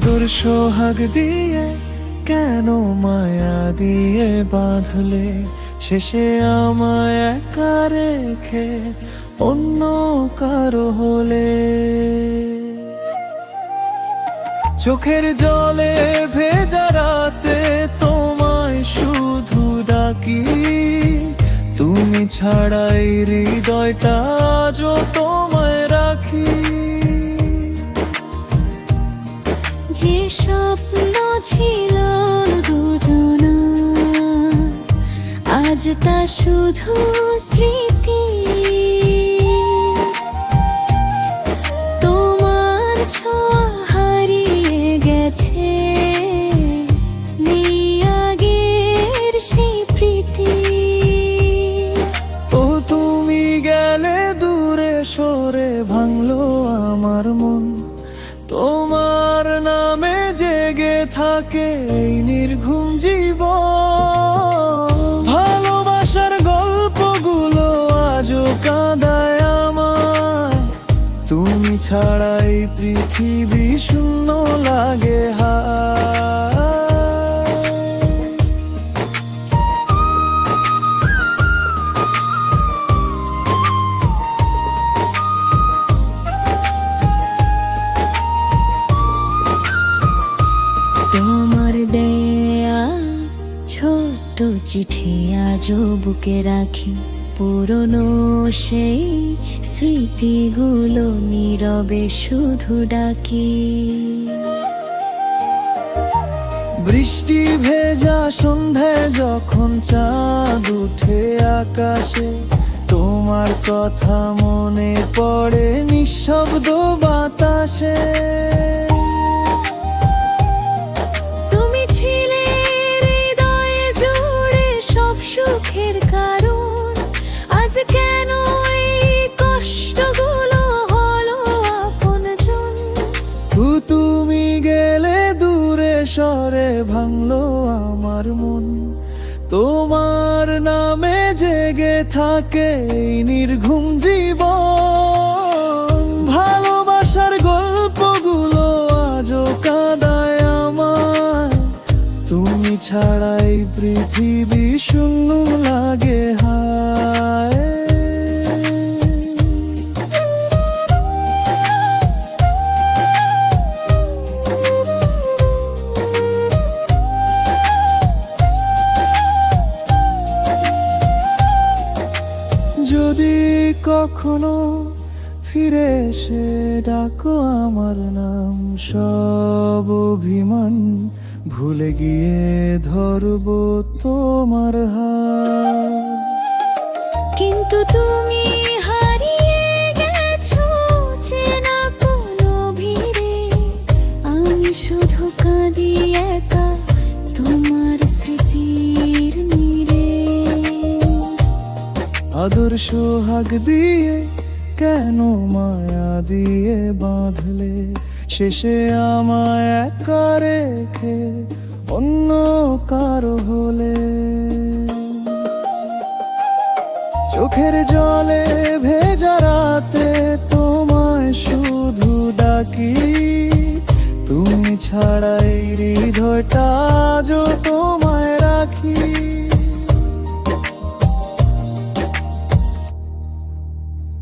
আদর সোহাগ দিয়ে কেন মায়া দিয়ে বাঁধলে, শেষে আমায় একা রেখে অন্য কারো হলে। চোখের জলে ভেজা রাতে তোমায় শুধু ডাকি, তুমি ছাড়াই হৃদয়টা আজও তোমায় রাখি। যে স্বপ্ন ছিল দুজনার, আজ তা শুধু স্মৃতি। তোমার ছোঁয়া হারিয়ে গেছে, নেই আগের সেই প্রীতি। ও তুমি গেলে দূরে সরে ভাঙলো আমার মন, তোমার নামে জেগে থাকে এই নির্ঘুম জীবন। ভালোবাসার গল্পগুলো আজও কাঁদায় আমায়, তুমি ছাড়াই পৃথিবী শূন্য লাগে হায়। তোমার দেয়া ছোট্ট চিঠি আজও বুকে রাখি, পুরনো সেই স্মৃতিগুলো নীরবে শুধু ডাকি। বৃষ্টি ভেজা সন্ধ্যায় যখন চাঁদ উঠে আকাশে, তোমার কথা মনে পড়ে নিঃশব্দ বাতাসে। তুমি ছিলে হৃদয়ে জুড়ে সব সুখের কারণ, আজ কেন এই কষ্টগুলো হলো আপনজন। তুমি গেলে দূরে সরে ভাঙলো আমার মন, তোমার নামে জেগে থাকে এই নির্ঘুম জীবন। ভালোবাসার গল্পগুলো আজও কাঁদায় আমায়, তুমি ছাড়াই পৃথিবী শূন্য লাগে হায়। যদি কখনো ফিরে এসে ডাকো আমার নাম, সব অভিমান ভুলে গিয়ে ধরবো তোমার হাত। কিন্তু তুমি হারিয়ে গেছো চেনা কোনো ভিড়ে, আমি শুধু কাঁদি একা তোমার স্মৃতির নীড়ে। আদর সোহাগ দিয়ে কেন মায়া দিয়ে বাঁধলে, শেষে আমায় একা রেখে অন্য কারো হলে। চোখের জলে ভেজা রাতে তোমায় শুধু ডাকি, তুমি ছাড়াই হৃদয়টা আজও তোমায় রাখি।